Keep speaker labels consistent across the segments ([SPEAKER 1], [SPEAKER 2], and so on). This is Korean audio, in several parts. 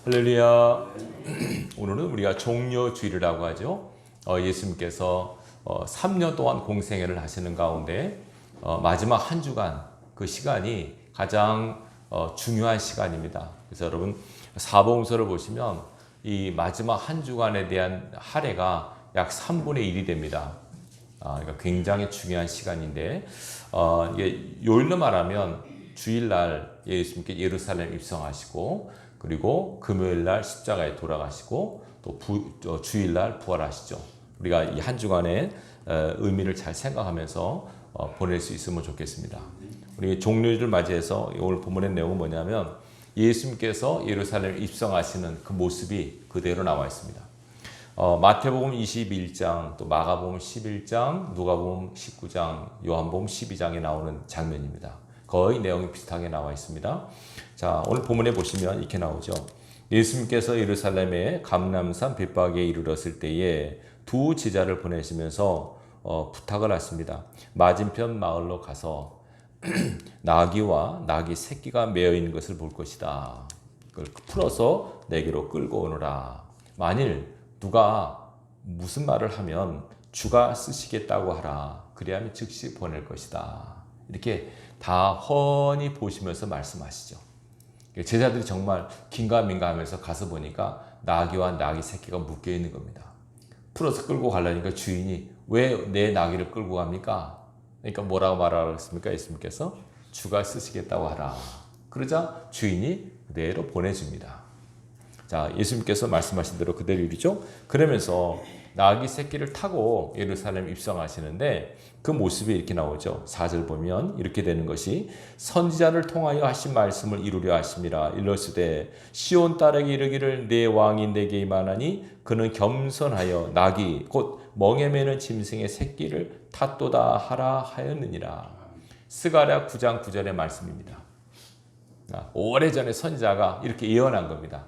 [SPEAKER 1] 할렐루야. 오늘은 우리가 종려주일이라고 하죠. 예수님께서 3년 동안 공생애를 하시는 가운데 마지막 한 주간 그 시간이 가장 중요한 시간입니다. 그래서 여러분 사복음서를 보시면 이 마지막 한 주간에 대한 할애가 약 3분의 1이 됩니다. 그러니까 굉장히 중요한 시간인데 이게 요일로 말하면 주일날 예수님께 예루살렘 입성하시고 그리고 금요일날 십자가에 돌아가시고 또 주일날 부활하시죠. 우리가 이 한 주간의 의미를 잘 생각하면서 보낼 수 있으면 좋겠습니다. 우리 종료일을 맞이해서 오늘 본문의 내용은 뭐냐면 예수님께서 예루살렘 입성하시는 그 모습이 그대로 나와 있습니다. 마태복음 21장, 또 마가복음 11장, 누가복음 19장, 요한복음 12장에 나오는 장면입니다. 거의 내용이 비슷하게 나와 있습니다. 자, 오늘 본문에 보시면 이렇게 나오죠. 예수님께서 예루살렘의 감람산 벳박에 이르렀을 때에 두 제자를 보내시면서 부탁을 하십니다. 맞은편 마을로 가서 나귀와 나귀 새끼가 매어 있는 것을 볼 것이다. 그걸 풀어서 내게로 끌고 오너라. 만일 누가 무슨 말을 하면 주가 쓰시겠다고 하라. 그리하면 즉시 보낼 것이다. 이렇게 다 훤히 보시면서 말씀하시죠. 제자들이 정말 긴가민가하면서 가서 보니까 나귀와 나귀 새끼가 묶여 있는 겁니다. 풀어서 끌고 가려니까 주인이 왜 내 나귀를 끌고 갑니까? 그러니까 뭐라고 말하라고 했습니까? 예수님께서 주가 쓰시겠다고 하라. 그러자 주인이 그대로 보내줍니다. 자, 예수님께서 말씀하신 대로 그대로 이루죠. 그러면서 나귀 새끼를 타고 예루살렘 입성하시는데 그 모습이 이렇게 나오죠. 4절 보면 이렇게 되는 것이 선지자를 통하여 하신 말씀을 이루려 하심이라. 일러스되 시온 딸에게 이르기를 내 왕이 내게 임하나니 그는 겸손하여 나귀 곧 멍에 매는 짐승의 새끼를 탔도다 하라 하였느니라. 스가랴 9장 9절의 말씀입니다. 오래전에 선지자가 이렇게 예언한 겁니다.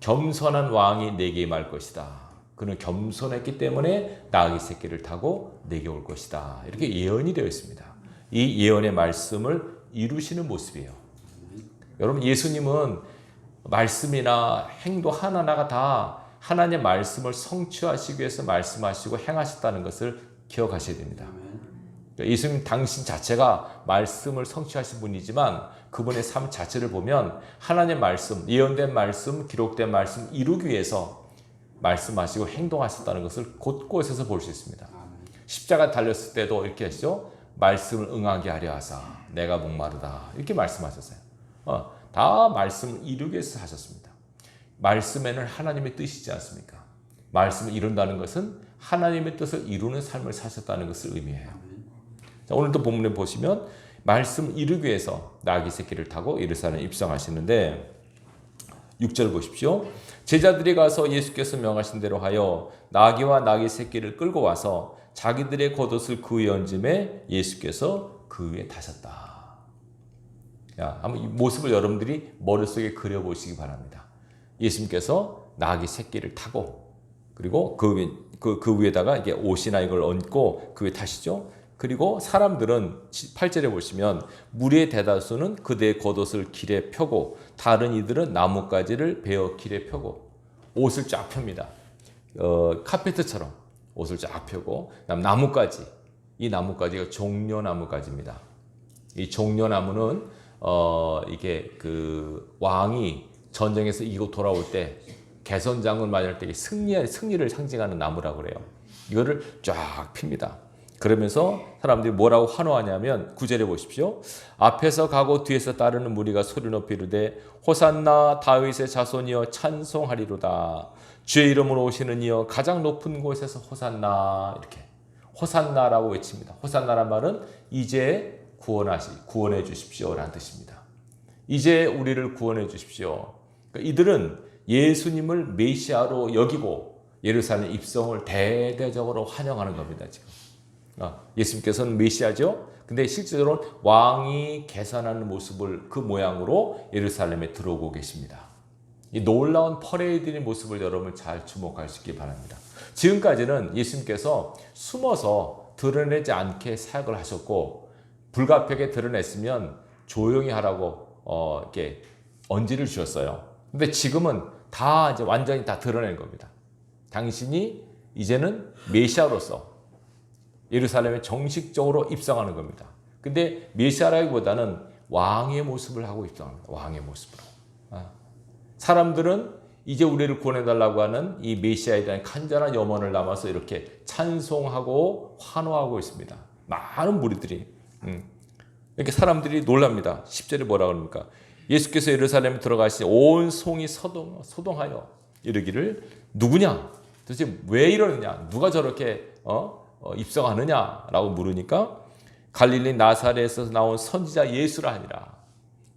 [SPEAKER 1] 겸손한 왕이 내게 임할 것이다. 그는 겸손했기 때문에 나귀 새끼를 타고 내게 올 것이다. 이렇게 예언이 되어 있습니다. 이 예언의 말씀을 이루시는 모습이에요. 여러분, 예수님은 말씀이나 행동 하나하나가 다 하나님의 말씀을 성취하시기 위해서 말씀하시고 행하셨다는 것을 기억하셔야 됩니다. 예수님 당신 자체가 말씀을 성취하신 분이지만 그분의 삶 자체를 보면 하나님의 말씀, 예언된 말씀, 기록된 말씀 이루기 위해서 말씀하시고 행동하셨다는 것을 곳곳에서 볼 수 있습니다. 십자가 달렸을 때도 이렇게 했죠. 말씀을 응하게 하려 하사 내가 목마르다 이렇게 말씀하셨어요. 다 말씀을 이루기 위해서 하셨습니다. 말씀에는 하나님의 뜻이지 않습니까? 말씀을 이룬다는 것은 하나님의 뜻을 이루는 삶을 사셨다는 것을 의미해요. 자, 오늘도 본문에 보시면 말씀을 이루기 위해서 나귀 새끼를 타고 예루살렘에 입성하시는데 6절 보십시오. 제자들이 가서 예수께서 명하신 대로 하여 나귀와 나귀 새끼를 끌고 와서 자기들의 겉옷을 그 위에 얹음에 예수께서 그 위에 타셨다. 한번 이 모습을 여러분들이 머릿속에 그려보시기 바랍니다. 예수님께서 나귀 새끼를 타고 그리고 그 위에다가 이게 옷이나 이걸 얹고 그 위에 타시죠. 그리고 사람들은 8절에 보시면 무리의 대다수는 그대의 겉옷을 길에 펴고 다른 이들은 나뭇가지를 베어 길에 펴고 옷을 쫙 펴니다. 카페트처럼 옷을 쫙 펴고 나뭇가지, 이 나뭇가지가 종려나무가지입니다. 이 종려나무는 이게 그 왕이 전쟁에서 이곳 돌아올 때 개선장을 맞을 때 승리를 상징하는 나무라고 그래요. 이거를 쫙 핍니다. 그러면서 사람들이 뭐라고 환호하냐면 9절에 보십시오. 앞에서 가고 뒤에서 따르는 무리가 소리 높이 이르되 호산나 다윗의 자손이여 찬송하리로다. 주의 이름으로 오시는 이여 가장 높은 곳에서 호산나. 이렇게 호산나라고 외칩니다. 호산나란 말은 이제 구원해 주십시오라는 뜻입니다. 이제 우리를 구원해 주십시오. 그러니까 이들은 예수님을 메시아로 여기고 예루살렘 입성을 대대적으로 환영하는 겁니다. 지금 예수님께서는 메시아죠. 근데 실제로는 왕이 계산하는 모습을 그 모양으로 예루살렘에 들어오고 계십니다. 이 놀라운 퍼레이드의 모습을 여러분 잘 주목할 수 있기 바랍니다. 지금까지는 예수님께서 숨어서 드러내지 않게 사역을 하셨고 불가피하게 드러냈으면 조용히 하라고 이렇게 언지를 주셨어요. 근데 지금은 다 이제 완전히 다 드러낸 겁니다. 당신이 이제는 메시아로서 예루살렘에 정식적으로 입성하는 겁니다. 근데 메시아라기보다는 왕의 모습을 하고 입성합니다. 왕의 모습으로. 사람들은 이제 우리를 구원해달라고 하는 이 메시아에 대한 간절한 염원을 담아서 이렇게 찬송하고 환호하고 있습니다. 많은 무리들이. 이렇게 사람들이 놀랍니다. 10절에 뭐라고 합니까? 예수께서 예루살렘에 들어가시니 온 성이 소동하여 이르기를 누구냐? 도대체 왜 이러느냐? 누가 저렇게 입성하느냐라고 물으니까 갈릴리 나사렛에서 나온 선지자 예수라 하니라.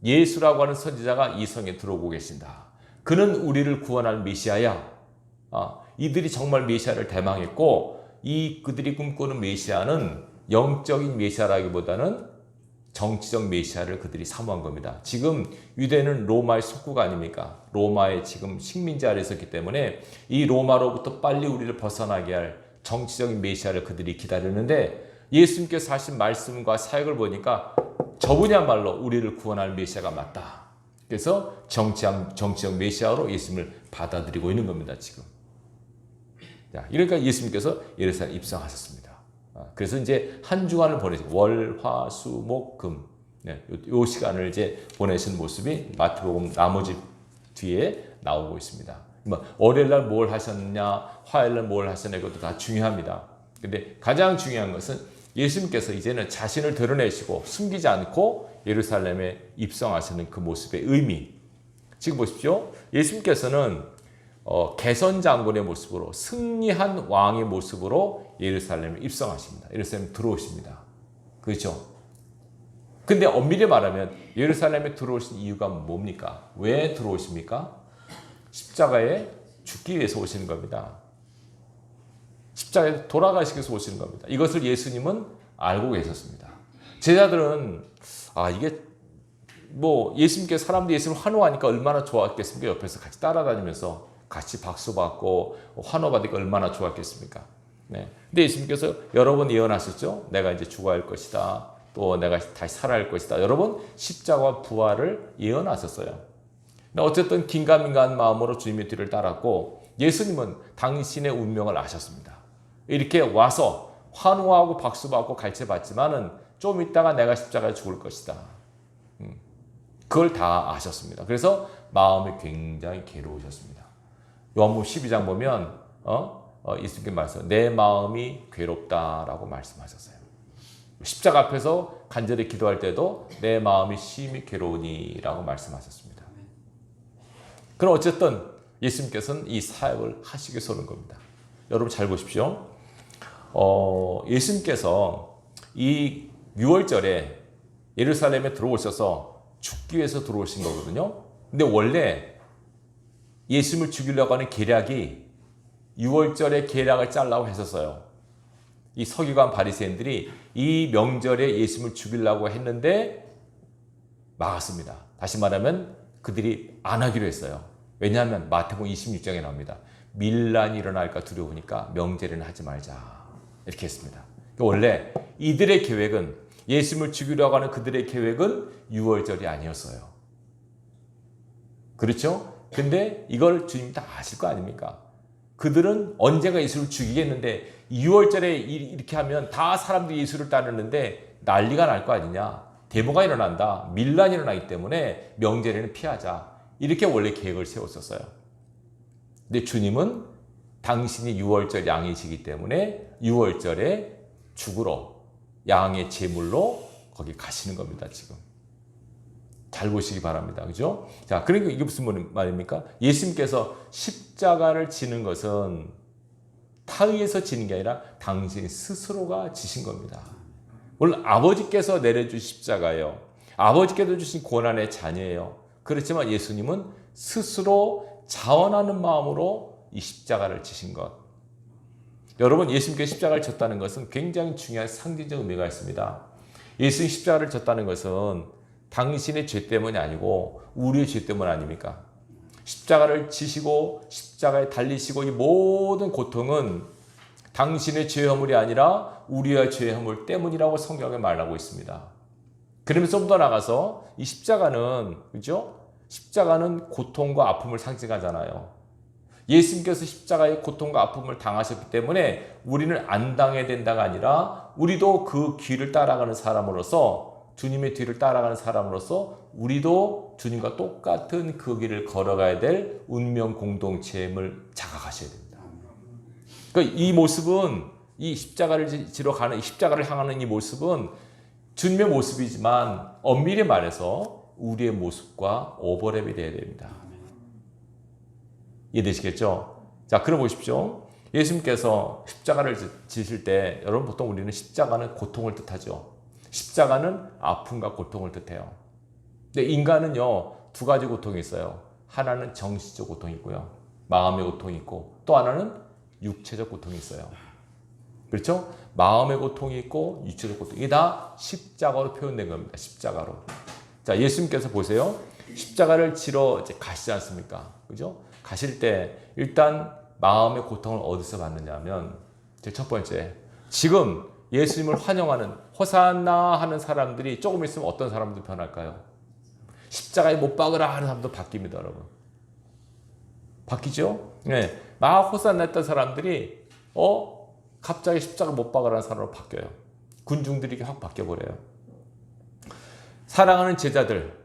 [SPEAKER 1] 예수라고 하는 선지자가 이 성에 들어오고 계신다. 그는 우리를 구원할 메시아야. 이들이 정말 메시아를 대망했고 그들이 꿈꾸는 메시아는 영적인 메시아라기보다는 정치적 메시아를 그들이 사모한 겁니다. 지금 유대는 로마의 속국 아닙니까? 로마의 지금 식민지 아래 있었기 때문에 이 로마로부터 빨리 우리를 벗어나게 할 정치적인 메시아를 그들이 기다렸는데 예수님께서 하신 말씀과 사역을 보니까 저분이야말로 우리를 구원할 메시아가 맞다. 그래서 정치적 메시아로 예수님을 받아들이고 있는 겁니다. 지금. 그러니까 예수님께서 예루살렘에 입성하셨습니다. 그래서 이제 한 주간을 보내시고 월, 화, 수, 목, 금 요 시간을 이제 보내신 모습이 마태복음 나머지 뒤에 나오고 있습니다. 월요일 날 뭘 하셨느냐, 화요일 날 뭘 하셨느냐 이것도 다 중요합니다. 근데 가장 중요한 것은 예수님께서 이제는 자신을 드러내시고 숨기지 않고 예루살렘에 입성하시는 그 모습의 의미. 지금 보십시오. 예수님께서는 개선 장군의 모습으로 승리한 왕의 모습으로 예루살렘에 입성하십니다. 예루살렘에 들어오십니다. 그렇죠? 근데 엄밀히 말하면 예루살렘에 들어오신 이유가 뭡니까? 왜 들어오십니까? 십자가에 죽기 위해서 오시는 겁니다. 십자가에 돌아가시기 위해서 오시는 겁니다. 이것을 예수님은 알고 계셨습니다. 제자들은 이게 예수님께서 사람들이 예수님을 환호하니까 얼마나 좋았겠습니까? 옆에서 같이 따라다니면서 같이 박수받고 환호받으니까 얼마나 좋았겠습니까? 네. 근데 예수님께서 여러 번 예언하셨죠? 내가 이제 죽어야 할 것이다. 또 내가 다시 살아야 할 것이다. 여러 번 십자가와 부활을 예언하셨어요. 어쨌든 긴가민가한 마음으로 주님의 뒤를 따랐고 예수님은 당신의 운명을 아셨습니다. 이렇게 와서 환호하고 박수받고 갈채받지만은 좀 있다가 내가 십자가에 죽을 것이다. 그걸 다 아셨습니다. 그래서 마음이 굉장히 괴로우셨습니다. 요한복음 12장 보면 예수님께 말씀, 내 마음이 괴롭다라고 말씀하셨어요. 십자가 앞에서 간절히 기도할 때도 내 마음이 심히 괴로우니라고 말씀하셨습니다. 그럼 어쨌든 예수님께서는 이 사역을 하시기 위해서 오는 겁니다. 여러분 잘 보십시오. 예수님께서 이 6월절에 예루살렘에 들어오셔서 죽기 위해서 들어오신 거거든요. 근데 원래 예수님을 죽이려고 하는 계략이 6월절에 계략을 짜려고 했었어요. 이 서기관 바리새인들이 이 명절에 예수님을 죽이려고 했는데 막았습니다. 다시 말하면 그들이 안 하기로 했어요. 왜냐하면 마태복음 26장에 나옵니다. 밀란이 일어날까 두려우니까 명절에는 하지 말자. 이렇게 했습니다. 원래 이들의 계획은 예수님을 죽이려고 하는 그들의 계획은 6월절이 아니었어요. 그렇죠? 근데 이걸 주님 다 아실 거 아닙니까? 그들은 언젠가 예수를 죽이겠는데 6월절에 이렇게 하면 다 사람들이 예수를 따르는데 난리가 날 거 아니냐. 데모가 일어난다. 밀란이 일어나기 때문에 명절에는 피하자. 이렇게 원래 계획을 세웠었어요. 근데 주님은 당신이 6월절 양이시기 때문에 6월절에 죽으러 양의 제물로 거기 가시는 겁니다. 지금. 잘 보시기 바랍니다. 그죠? 자, 그러니까 이게 무슨 말입니까? 예수님께서 십자가를 지는 것은 타의에서 지는 게 아니라 당신 스스로가 지신 겁니다. 물론 아버지께서 내려주신 십자가예요. 아버지께서 주신 고난의 자녀예요. 그렇지만 예수님은 스스로 자원하는 마음으로 이 십자가를 지신 것. 여러분, 예수님께서 십자가를 졌다는 것은 굉장히 중요한 상징적 의미가 있습니다. 예수님 십자가를 졌다는 것은 당신의 죄 때문이 아니고 우리의 죄 때문 아닙니까? 십자가를 지시고 십자가에 달리시고 이 모든 고통은 당신의 죄 허물이 아니라 우리의 죄 허물 때문이라고 성경에 말하고 있습니다. 그러면서 좀 더 나가서 이 십자가는 그죠? 십자가는 고통과 아픔을 상징하잖아요. 예수님께서 십자가의 고통과 아픔을 당하셨기 때문에 우리는 안 당해야 된다가 아니라 우리도 그 길을 따라가는 사람으로서, 주님의 뒤를 따라가는 사람으로서 우리도 주님과 똑같은 그 길을 걸어가야 될 운명 공동체임을 자각하셔야 됩니다. 그러니까 이 모습은, 이 십자가를 지러 가는, 이 십자가를 향하는 이 모습은 주님의 모습이지만 엄밀히 말해서 우리의 모습과 오버랩이 되어야 됩니다. 이해되시겠죠? 자, 그럼 보십시오. 예수님께서 십자가를 지실 때, 여러분 보통 우리는 십자가는 고통을 뜻하죠. 십자가는 아픔과 고통을 뜻해요. 근데 인간은요, 두 가지 고통이 있어요. 하나는 정신적 고통이 있고요. 마음의 고통이 있고, 또 하나는 육체적 고통이 있어요. 그렇죠? 마음의 고통이 있고 육체적 고통, 이게 다 십자가로 표현된 겁니다. 십자가로. 자, 예수님께서 보세요. 십자가를 지러 이제 가시지 않습니까? 그죠? 가실 때 일단 마음의 고통을 어디서 받느냐 하면, 첫 번째, 지금 예수님을 환영하는 호산나 하는 사람들이 조금 있으면 어떤 사람도 변할까요? 십자가에 못 박으라 하는 사람도 바뀝니다, 여러분. 바뀌죠? 네. 막 호산나 했던 사람들이 갑자기 십자가 못 박으라는 사람으로 바뀌어요. 군중들이 확 바뀌어버려요. 사랑하는 제자들,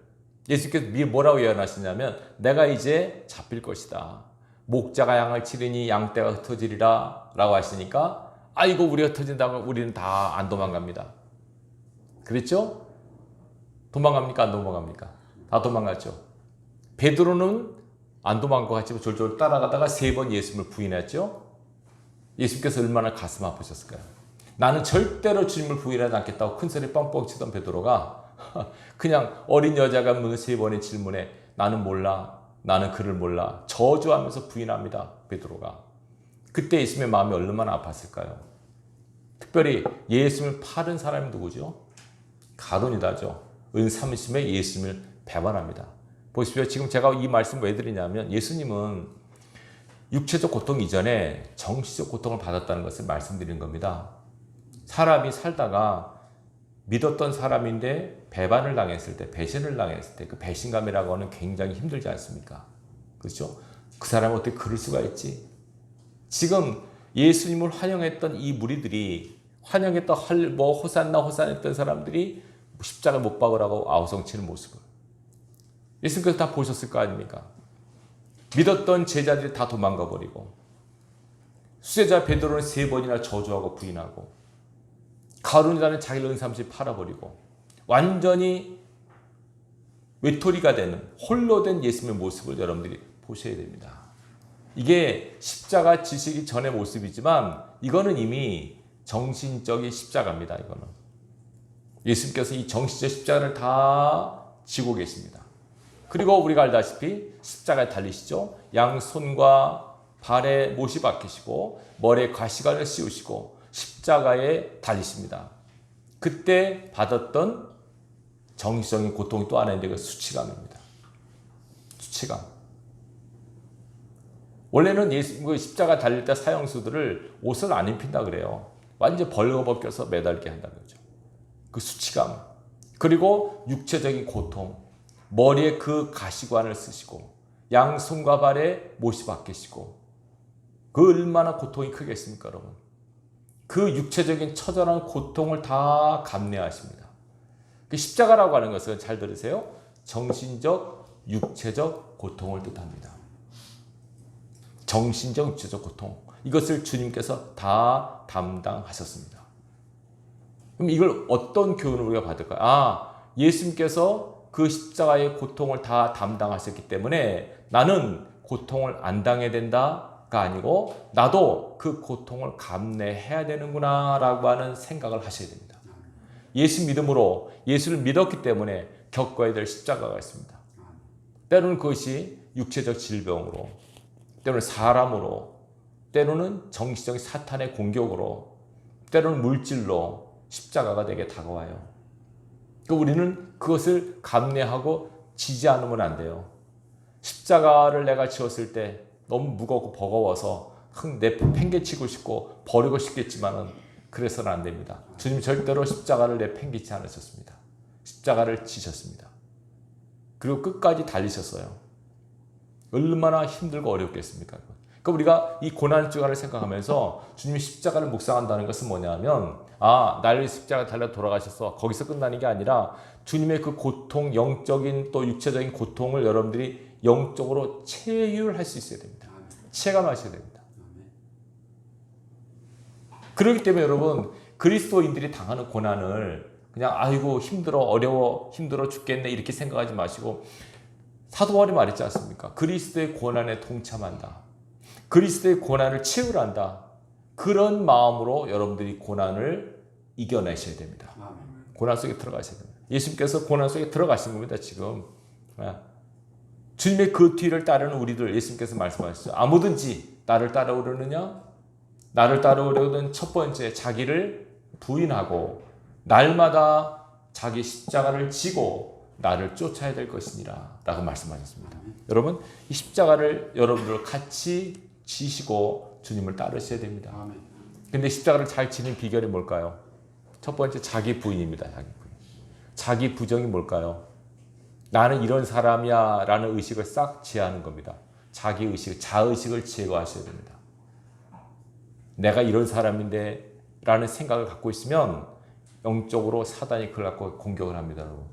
[SPEAKER 1] 예수께서 뭐라고 예언하시냐면, 내가 이제 잡힐 것이다. 목자가 양을 치르니 양떼가 흩어지리라 라고 하시니까, 아이고 우리가 흩어진다고 우리는 다 안 도망갑니다. 그랬죠? 도망갑니까? 안 도망갑니까? 다 도망갔죠. 베드로는 안 도망간 것 같지만 졸졸 따라가다가 3번 예수님을 부인했죠. 예수님께서 얼마나 가슴 아프셨을까요? 나는 절대로 주님을 부인하지 않겠다고 큰 소리 뻥뻥 치던 베드로가 그냥 어린 여자가 묻는 3번의 질문에 나는 몰라, 나는 그를 몰라 저주하면서 부인합니다. 베드로가. 그때 예수님의 마음이 얼마나 아팠을까요? 특별히 예수님을 팔은 사람이 누구죠? 가룟유다죠. 은삼심에 예수님을 배반합니다. 보십시오. 지금 제가 이 말씀 왜 드리냐면, 예수님은 육체적 고통 이전에 정신적 고통을 받았다는 것을 말씀드린 겁니다. 사람이 살다가 믿었던 사람인데 배반을 당했을 때, 배신을 당했을 때 그 배신감이라고 하는 굉장히 힘들지 않습니까? 그렇죠? 그 사람이 어떻게 그럴 수가 있지? 지금 예수님을 환영했던 이 무리들이, 환영했던 호산나 했던 사람들이 십자가 못 박으라고 아우성치는 모습을 예수님께서 다 보셨을 거 아닙니까? 믿었던 제자들이 다 도망가 버리고, 수제자 베드로는 3번이나 저주하고 부인하고, 가룟유다는 자기를 은삼시 팔아버리고, 완전히 외톨이가 되는, 홀로 된 예수님의 모습을 여러분들이 보셔야 됩니다. 이게 십자가 지시기 전의 모습이지만 이거는 이미 정신적인 십자가입니다. 이거는 예수님께서 이 정신적 십자가를 다 지고 계십니다. 그리고 우리가 알다시피 십자가에 달리시죠. 양손과 발에 못이 박히시고 머리에 가시관을 씌우시고 십자가에 달리십니다. 그때 받았던 정신적인 고통이 또 하나 있는데, 그 수치감입니다. 수치감. 원래는 십자가 달릴 때 사형수들을 옷을 안 입힌다 그래요. 완전 벌거벗겨서 매달게 한다는 거죠. 그 수치감, 그리고 육체적인 고통, 머리에 그 가시관을 쓰시고 양손과 발에 못이 박히시고, 그 얼마나 고통이 크겠습니까, 여러분? 그 육체적인 처절한 고통을 다 감내하십니다. 그 십자가라고 하는 것은, 잘 들으세요, 정신적, 육체적 고통을 뜻합니다. 정신적, 육체적 고통, 이것을 주님께서 다 담당하셨습니다. 그럼 이걸 어떤 교훈을 우리가 받을까요? 예수님께서 그 십자가의 고통을 다 담당하셨기 때문에 나는 고통을 안 당해야 된다가 아니고, 나도 그 고통을 감내해야 되는구나 라고 하는 생각을 하셔야 됩니다. 예수 믿음으로, 예수를 믿었기 때문에 겪어야 될 십자가가 있습니다. 때로는 그것이 육체적 질병으로, 때로는 사람으로, 때로는 정신적인 사탄의 공격으로, 때로는 물질로 십자가가 내게 다가와요. 우리는 그것을 감내하고 지지 않으면 안 돼요. 십자가를 내가 지었을 때 너무 무겁고 버거워서 내팽개치고 싶고 버리고 싶겠지만은 그래서는 안 됩니다. 주님 절대로 십자가를 내팽개치지 않으셨습니다. 십자가를 지셨습니다. 그리고 끝까지 달리셨어요. 얼마나 힘들고 어렵겠습니까? 그러니까 우리가 이 고난 주간을 생각하면서 주님이 십자가를 묵상한다는 것은 뭐냐면 나를 십자가 달려 돌아가셔서 거기서 끝나는 게 아니라 주님의 그 고통, 영적인 또 육체적인 고통을 여러분들이 영적으로 체휼할 수 있어야 됩니다. 체감하셔야 됩니다. 그렇기 때문에 여러분 그리스도인들이 당하는 고난을 그냥 아이고 힘들어 어려워 힘들어 죽겠네 이렇게 생각하지 마시고 사도 바울이 말했지 않습니까? 그리스도의 고난에 동참한다. 그리스도의 고난을 체휼한다. 그런 마음으로 여러분들이 고난을 이겨내셔야 됩니다. 고난 속에 들어가셔야 됩니다. 예수님께서 고난 속에 들어가신 겁니다. 지금 주님의 그 뒤를 따르는 우리들 예수님께서 말씀하셨어요. 아무든지 나를 따라오려느냐? 나를 따라오려는 첫 번째 자기를 부인하고 날마다 자기 십자가를 지고 나를 쫓아야 될 것이니라 라고 말씀하셨습니다. 여러분 이 십자가를 여러분들 같이 지시고 주님을 따르셔야 됩니다. 근데 십자가를 잘 지는 비결이 뭘까요? 첫 번째 자기 부인입니다. 자기 부정이 뭘까요? 나는 이런 사람이야 라는 의식을 싹 제하는 겁니다. 자기 의식, 자의식을 제거하셔야 됩니다. 내가 이런 사람인데 라는 생각을 갖고 있으면 영적으로 사단이 그걸 갖고 공격을 합니다. 여러분.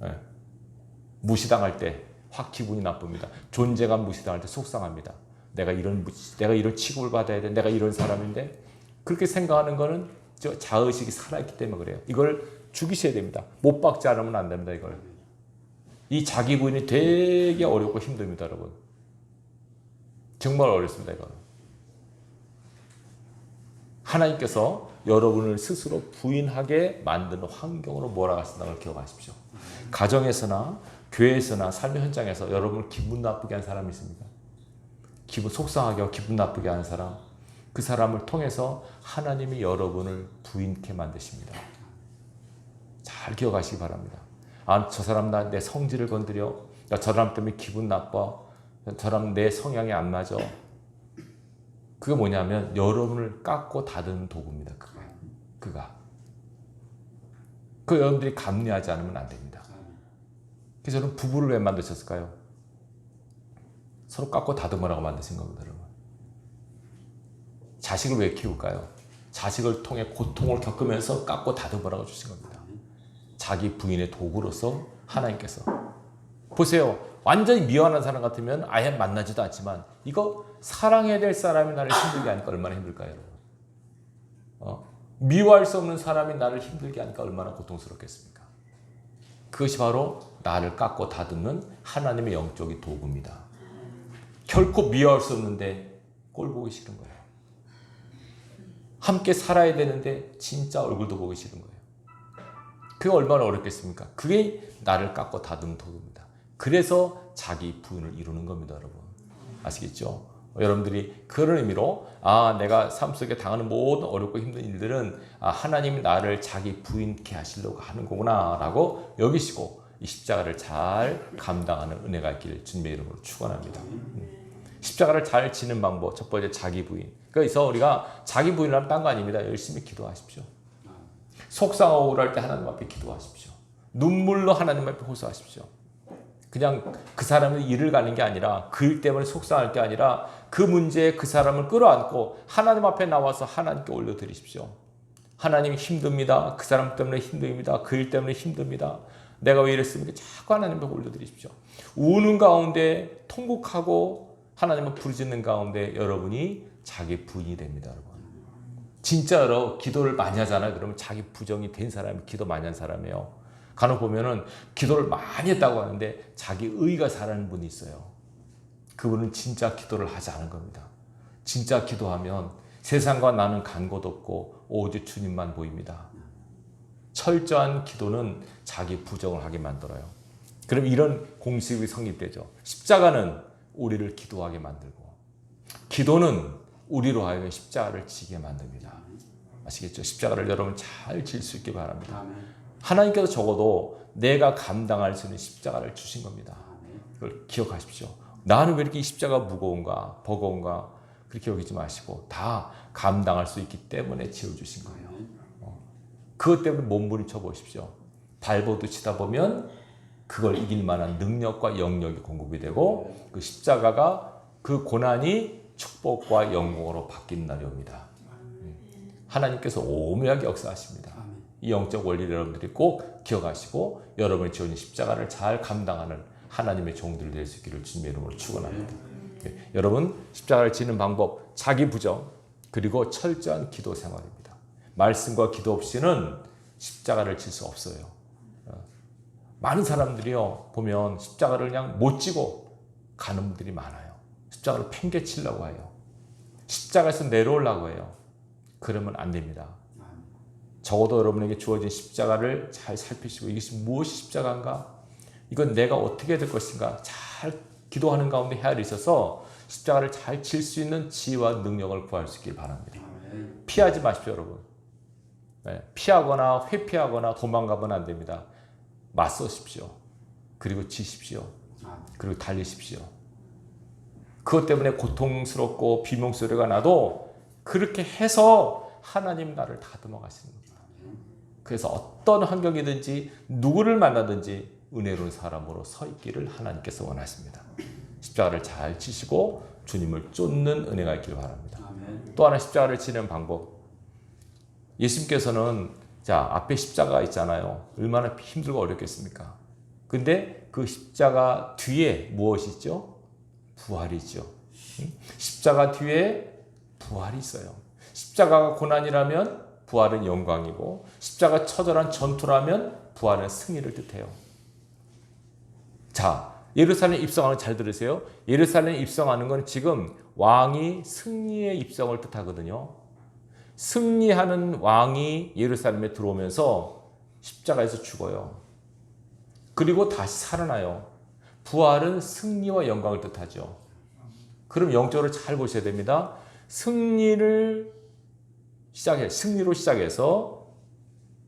[SPEAKER 1] 네. 무시당할 때 확 기분이 나쁩니다. 존재감 무시당할 때 속상합니다. 내가 이런 취급을 받아야 돼. 내가 이런 사람인데 그렇게 생각하는 거는 저 자의식이 살아있기 때문에 그래요. 이걸 죽이셔야 됩니다. 못 박지 않으면 안 됩니다. 이걸. 이 자기 부인이 되게 어렵고 힘듭니다. 여러분. 정말 어렵습니다. 이거는. 하나님께서 여러분을 스스로 부인하게 만드는 환경으로 몰아가신다는 걸 기억하십시오. 가정에서나 교회에서나 삶의 현장에서 여러분을 기분 나쁘게 한 사람이 있습니까? 기분 속상하게 하고 기분 나쁘게 하는 사람, 그 사람을 통해서 하나님이 여러분을 부인케 만드십니다. 잘 기억하시기 바랍니다. 저 사람 내 성질을 건드려, 저 사람 때문에 기분 나빠, 저 사람 내 성향이 안 맞아. 그게 뭐냐면 여러분을 깎고 다듬는 도구입니다. 그가. 그 여러분들이 감내하지 않으면 안 됩니다. 그래서 여러분 부부를 왜 만드셨을까요? 서로 깎고 다듬으라고 만드신 겁니다. 여러분. 자식을 왜 키울까요? 자식을 통해 고통을 겪으면서 깎고 다듬으라고 주신 겁니다. 자기 부인의 도구로서 하나님께서. 보세요. 완전히 미워하는 사람 같으면 아예 만나지도 않지만 이거 사랑해야 될 사람이 나를 힘들게 하니까 얼마나 힘들까요? 여러분? 미워할 수 없는 사람이 나를 힘들게 하니까 얼마나 고통스럽겠습니까? 그것이 바로 나를 깎고 다듬는 하나님의 영적인 도구입니다. 결코 미워할 수 없는데 꼴 보기 싫은 거예요. 함께 살아야 되는데 진짜 얼굴도 보기 싫은 거예요. 그게 얼마나 어렵겠습니까? 그게 나를 깎고 다듬는 도구입니다. 그래서 자기 부인을 이루는 겁니다. 여러분. 아시겠죠? 여러분들이 그런 의미로 내가 삶 속에 당하는 모든 어렵고 힘든 일들은 하나님이 나를 자기 부인케 하시려고 하는 거구나 라고 여기시고 이 십자가를 잘 감당하는 은혜가 있기를 주님의 이름으로 축원합니다. 십자가를 잘 지는 방법 첫 번째 자기 부인. 그래서 우리가 자기 부인이라면 딴 거 아닙니다. 열심히 기도하십시오. 속상하고 우울할 때 하나님 앞에 기도하십시오. 눈물로 하나님 앞에 호소하십시오. 그냥 그 사람의 일을 가는 게 아니라 그 일 때문에 속상할 게 아니라 그 문제에 그 사람을 끌어안고 하나님 앞에 나와서 하나님께 올려드리십시오. 하나님이 힘듭니다. 그 사람 때문에 힘듭니다. 그 일 때문에 힘듭니다. 내가 왜 이랬습니까? 자꾸 하나님 앞에 올려드리십시오. 우는 가운데 통곡하고 하나님을 부르짖는 가운데 여러분이 자기 부인이 됩니다. 여러분. 진짜로 기도를 많이 하잖아요. 그러면 자기 부정이 된 사람이 기도 많이 한 사람이에요. 간혹 보면은 기도를 많이 했다고 하는데 자기 의가 살아는 분이 있어요. 그분은 진짜 기도를 하지 않은 겁니다. 진짜 기도하면 세상과 나는 간 곳 없고 오직 주님만 보입니다. 철저한 기도는 자기 부정을 하게 만들어요. 그럼 이런 공식이 성립되죠. 십자가는 우리를 기도하게 만들고 기도는 우리로 하여금 십자가를 지게 만듭니다. 아시겠죠? 십자가를 여러분 잘 질 수 있게 바랍니다. 하나님께서 적어도 내가 감당할 수 있는 십자가를 주신 겁니다. 그걸 기억하십시오. 나는 왜 이렇게 이 십자가 무거운가, 버거운가 그렇게 여기지 마시고 다 감당할 수 있기 때문에 지어주신 거예요. 그것 때문에 몸부림쳐 보십시오. 발버둥 치다 보면 그걸 이길 만한 능력과 영역이 공급이 되고 그 십자가가 그 고난이 축복과 영광으로 바뀌는 날이 옵니다. 하나님께서 오묘하게 역사하십니다. 이 영적 원리를 여러분들이 꼭 기억하시고 여러분의 지어진 십자가를 잘 감당하는 하나님의 종들이 될 수 있기를 주님의 이름으로 축원합니다. 여러분 십자가를 지는 방법 자기 부정 그리고 철저한 기도 생활입니다. 말씀과 기도 없이는 십자가를 질 수 없어요. 많은 사람들이요 보면 십자가를 그냥 못 지고 가는 분들이 많아요. 십자가를 팽개치려고 해요. 십자가에서 내려오려고 해요. 그러면 안 됩니다. 적어도 여러분에게 주어진 십자가를 잘 살피시고 이것이 무엇이 십자가인가? 이건 내가 어떻게 될 것인가? 잘 기도하는 가운데 헤아려 있어서 십자가를 잘 칠 수 있는 지혜와 능력을 구할 수 있길 바랍니다. 피하지 마십시오, 여러분. 피하거나 회피하거나 도망가면 안 됩니다. 맞서십시오. 그리고 지십시오. 그리고 달리십시오. 그것 때문에 고통스럽고 비명소리가 나도 그렇게 해서 하나님 나를 다듬어 가시는 겁니다. 그래서 어떤 환경이든지 누구를 만나든지 은혜로운 사람으로 서 있기를 하나님께서 원하십니다. 십자가를 잘 치시고 주님을 쫓는 은혜가 있기를 바랍니다. 또 하나 십자가를 치는 방법. 예수님께서는 앞에 십자가 있잖아요. 얼마나 힘들고 어렵겠습니까? 근데 그 십자가 뒤에 무엇이 있죠? 부활이 있죠. 십자가 뒤에 부활이 있어요. 십자가가 고난이라면 부활은 영광이고 십자가 처절한 전투라면 부활은 승리를 뜻해요. 자, 예루살렘 입성하는 잘 들으세요. 예루살렘 입성하는 건 지금 왕이 승리의 입성을 뜻하거든요. 승리하는 왕이 예루살렘에 들어오면서 십자가에서 죽어요. 그리고 다시 살아나요. 부활은 승리와 영광을 뜻하죠. 그럼 영적으로 잘 보셔야 됩니다. 승리로 시작해서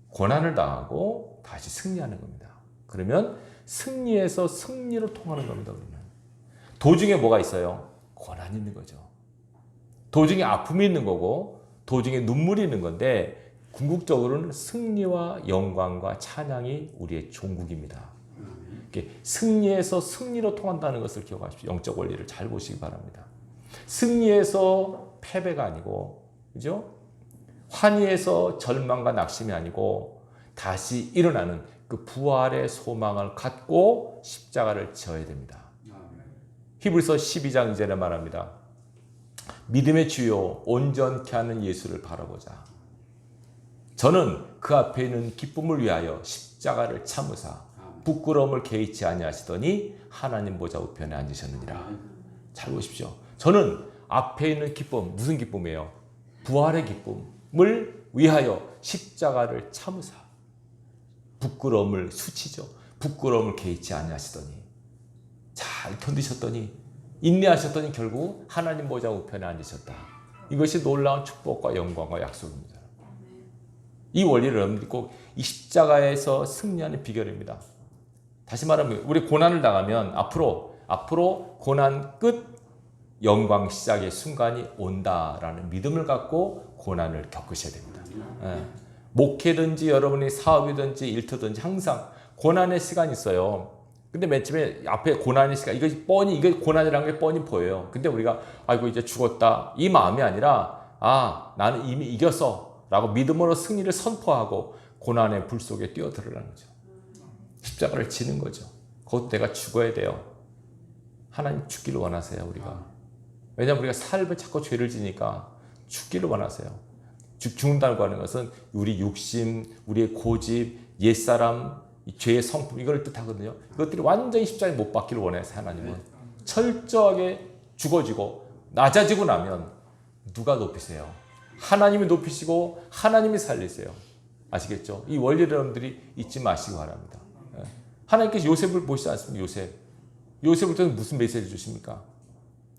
[SPEAKER 1] 고난을 당하고 다시 승리하는 겁니다. 그러면 승리에서 승리로 통하는 겁니다. 우리는. 도중에 뭐가 있어요? 고난이 있는 거죠. 도중에 아픔이 있는 거고 도중에 눈물이 있는 건데 궁극적으로는 승리와 영광과 찬양이 우리의 종국입니다. 승리에서 승리로 통한다는 것을 기억하십시오. 영적 원리를 잘 보시기 바랍니다. 승리에서 패배가 아니고, 그죠? 환희에서 절망과 낙심이 아니고 다시 일어나는 그 부활의 소망을 갖고 십자가를 지어야 됩니다. 히브리서 12장 2절에 말합니다. 믿음의 주요 온전케 하는 예수를 바라보자. 저는 그 앞에 있는 기쁨을 위하여 십자가를 참으사 부끄러움을 개의치 아니하시더니 하나님 보좌 우편에 앉으셨느니라. 잘 보십시오. 저는 앞에 있는 기쁨, 무슨 기쁨이에요? 부활의 기쁨을 위하여 십자가를 참으사 부끄러움을 수치죠. 부끄러움을 개의치 아니하시더니 잘 견디셨더니 인내하셨더니 결국 하나님 보좌 우편에 앉으셨다. 이것이 놀라운 축복과 영광과 약속입니다. 이 원리를 여러분들이 꼭 이 십자가에서 승리하는 비결입니다. 다시 말하면 우리 고난을 당하면 앞으로 고난 끝 영광 시작의 순간이 온다라는 믿음을 갖고 고난을 겪으셔야 됩니다. 목회든지 여러분이 사업이든지 일터든지 항상 고난의 시간이 있어요. 근데 맨 처음에 앞에 고난의 시간, 이게 고난이라는 게 뻔히 보여요. 근데 우리가 아이고 이제 죽었다 이 마음이 아니라 나는 이미 이겼어 라고 믿음으로 승리를 선포하고 고난의 불 속에 뛰어들으라는 거죠. 십자가를 지는 거죠. 곧 내가 죽어야 돼요. 하나님 죽기를 원하세요. 우리가. 왜냐하면 우리가 삶에 자꾸 죄를 지니까 죽기를 원하세요. 죽는다고 하는 것은 우리 육심, 우리의 고집, 옛사람, 죄의 성품 이걸 뜻하거든요. 이것들이 완전히 십자가에 못 박기를 원해서 하나님은 철저하게 죽어지고 낮아지고 나면 누가 높이세요? 하나님이 높이시고 하나님이 살리세요. 아시겠죠? 이 원리를 여러분들이 잊지 마시기 바랍니다. 하나님께서 요셉을 보시지 않습니까? 요셉을 통해 무슨 메시지를 주십니까?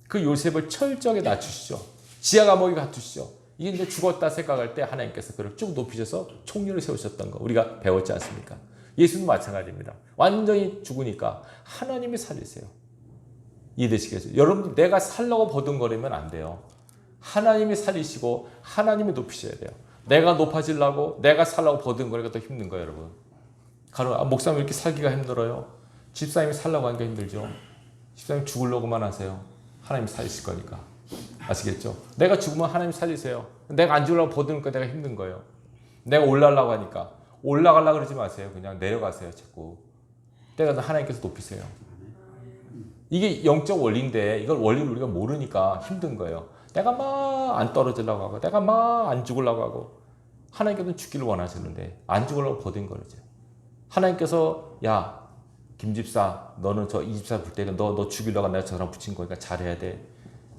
[SPEAKER 1] 그 요셉을 철저하게 낮추시죠. 지하 감옥에 갖두시죠. 이게 이제 죽었다 생각할 때 하나님께서 그를 쭉 높이셔서 총리를 세우셨던 거 우리가 배웠지 않습니까? 예수는 마찬가지입니다. 완전히 죽으니까 하나님이 살리세요. 이해되시겠어요? 여러분 내가 살려고 버둥거리면 안 돼요. 하나님이 살리시고 하나님이 높이셔야 돼요. 내가 높아지려고 내가 살려고 버둥거리기가 더 힘든 거예요. 여러분. 목사님 이렇게 살기가 힘들어요. 집사님이 살라고 하니까 힘들죠. 집사님 죽으려고만 하세요. 하나님이 살리실 거니까. 아시겠죠? 내가 죽으면 하나님 살리세요. 내가 안 죽으려고 버티니까 내가 힘든 거예요. 내가 올라가려고 하니까. 올라가려고 그러지 마세요. 그냥 내려가세요. 자꾸. 때가 하나님께서 높이세요. 이게 영적 원리인데 이걸 원리를 우리가 모르니까 힘든 거예요. 내가 막 안 떨어지려고 하고 내가 막 안 죽으려고 하고 하나님께서는 죽기를 원하시는데 안 죽으려고 버틴 거죠. 하나님께서 야 김집사 너는 저 이집사 볼 때 너 죽이려고 내가 저 사람 붙인 거니까 잘해야 돼.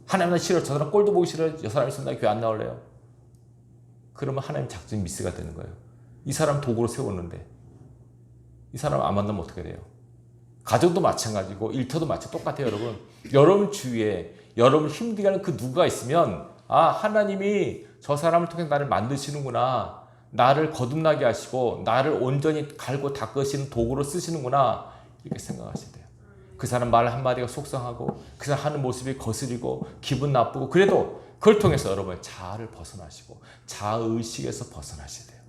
[SPEAKER 1] 하나님 나 싫어. 저 사람 꼴도 보기 싫어. 저 사람 있으면 나 교회 안 나올래요. 그러면 하나님 작전이 미스가 되는 거예요. 이 사람 도구로 세웠는데 이 사람 안 만나면 어떻게 돼요? 가정도 마찬가지고 일터도 똑같아요. 여러분 주위에 여러분 힘들게 하는 그 누가 있으면 하나님이 저 사람을 통해 나를 만드시는구나. 나를 거듭나게 하시고 나를 온전히 갈고 닦으시는 도구로 쓰시는구나. 이렇게 생각하셔야 돼요. 그 사람 말 한마디가 속상하고 그 사람 하는 모습이 거스리고 기분 나쁘고 그래도 그걸 통해서 여러분 자아를 벗어나시고 자아의식에서 벗어나셔야 돼요.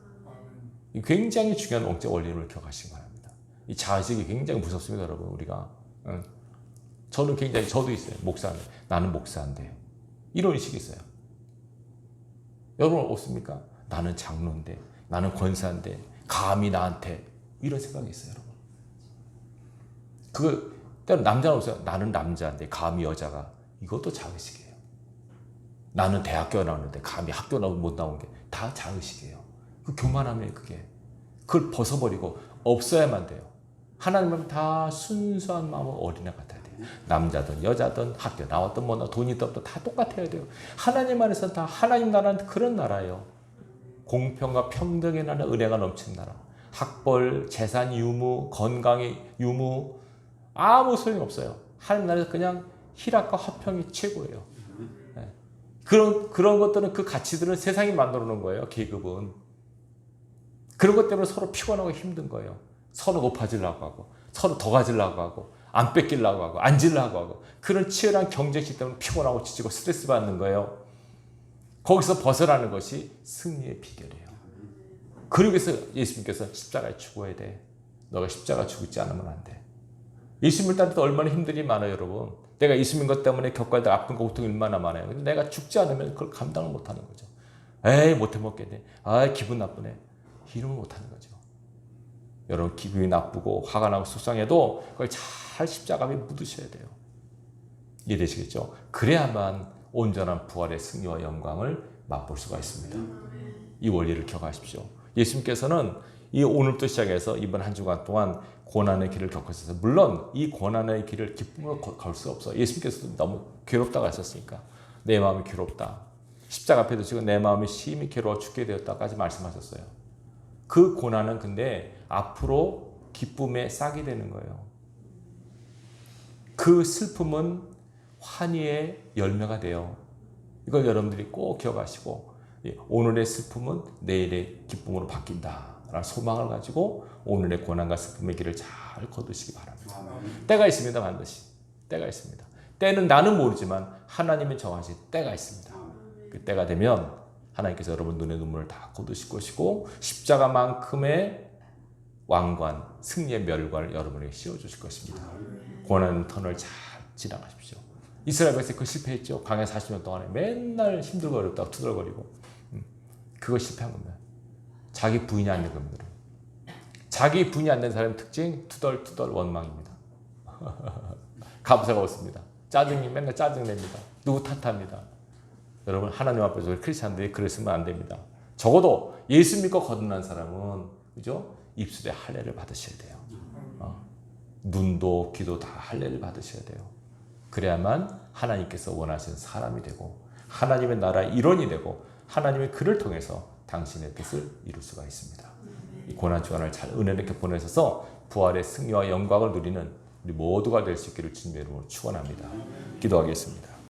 [SPEAKER 1] 이 굉장히 중요한 영적 원리를 기억하시기 바랍니다. 이 자아의식이 굉장히 무섭습니다. 여러분 우리가. 저는 굉장히 저도 있어요. 목사인데 나는 목사인데 이런 의식이 있어요. 여러분 없습니까? 나는 장로인데 나는 권사인데 감히 나한테 이런 생각이 있어요. 여러분. 그거 때로 남자는 없어요. 나는 남자인데 감히 여자가 이것도 자의식이에요. 나는 대학교 나왔는데 감히 학교 못 나온 게 다 자의식이에요. 그 교만함이에요. 그걸 벗어버리고 없어야만 돼요. 하나님은 다 순수한 마음으로 어린애 같아야 돼요. 남자든 여자든 학교 나왔든 뭐 돈이 있든 다 똑같아야 돼요. 하나님 안에서 다 하나님 나라는 그런 나라예요. 공평과 평등의 나라, 은혜가 넘치는 나라. 학벌, 재산 유무, 건강의 유무 아무 소용이 없어요. 하나님 나라에서 그냥 희락과 화평이 최고예요. 네. 그런 것들은 그 가치들은 세상이 만들어 놓은 거예요. 계급은. 그런 것 때문에 서로 피곤하고 힘든 거예요. 서로 높아지려고 하고 서로 더 가지려고 하고 안 뺏기려고 하고 앉으려고 하고 그런 치열한 경쟁심 때문에 피곤하고 지치고 스트레스 받는 거예요. 거기서 벗어나는 것이 승리의 비결이에요. 그러기 위해서 예수님께서 십자가에 죽어야 돼. 너가 십자가 죽지 않으면 안 돼. 예수님을 따를 때 얼마나 힘들이 많아요, 여러분. 내가 예수님 것 때문에 겪어야 될 아픈 고통이 얼마나 많아요. 근데 내가 죽지 않으면 그걸 감당을 못하는 거죠. 에이 못해 먹겠네. 기분 나쁘네. 이러면 못하는 거죠. 여러분 기분이 나쁘고 화가 나고 속상해도 그걸 잘 십자가에 묻으셔야 돼요. 이해되시겠죠? 그래야만 온전한 부활의 승리와 영광을 맛볼 수가 있습니다. 이 원리를 기억하십시오. 예수님께서는 이 오늘부터 시작해서 이번 한 주간 동안 고난의 길을 겪으셔서 물론 이 고난의 길을 기쁨으로 걸 수 없어요. 예수님께서도 너무 괴롭다고 하셨으니까 내 마음이 괴롭다. 십자가 앞에 두시고 내 마음이 심히 괴로워 죽게 되었다까지 말씀하셨어요. 그 고난은 근데 앞으로 기쁨의 싹이 되는 거예요. 그 슬픔은 환희의 열매가 돼요. 이걸 여러분들이 꼭 기억하시고 오늘의 슬픔은 내일의 기쁨으로 바뀐다 라는 소망을 가지고 오늘의 고난과 슬픔의 길을 잘 거두시기 바랍니다. 때가 있습니다. 반드시 때가 있습니다. 때는 나는 모르지만 하나님이 정하신 때가 있습니다. 그 때가 되면 하나님께서 여러분 눈의 눈물을 다 거두실 것이고 십자가만큼의 왕관, 승리의 멸관을 여러분에게 씌워주실 것입니다. 고난 터널 잘 지나가십시오. 이스라엘 백성이 그 실패했죠. 광야 40년 동안에 맨날 힘들고 어렵다고 투덜거리고 그거 실패한 겁니다. 자기 부인이 안 된 겁니다. 자기 부인이 안 된 사람의 특징 투덜투덜 원망입니다. 감사가 없습니다. 짜증이 맨날 짜증냅니다. 누구 탓합니다. 여러분 하나님 앞에서 크리스찬들이 그랬으면 안 됩니다. 적어도 예수 믿고 거듭난 사람은 그죠? 입술에 할례를 받으셔야 돼요. 눈도 귀도 다 할례를 받으셔야 돼요. 그래야만 하나님께서 원하시는 사람이 되고 하나님의 나라의 일원이 되고 하나님의 그를 통해서 당신의 뜻을 이룰 수가 있습니다. 이 고난 주간을 잘 은혜롭게 보내셔서 부활의 승리와 영광을 누리는 우리 모두가 될 수 있기를 주님의 이름으로 축원합니다. 기도하겠습니다.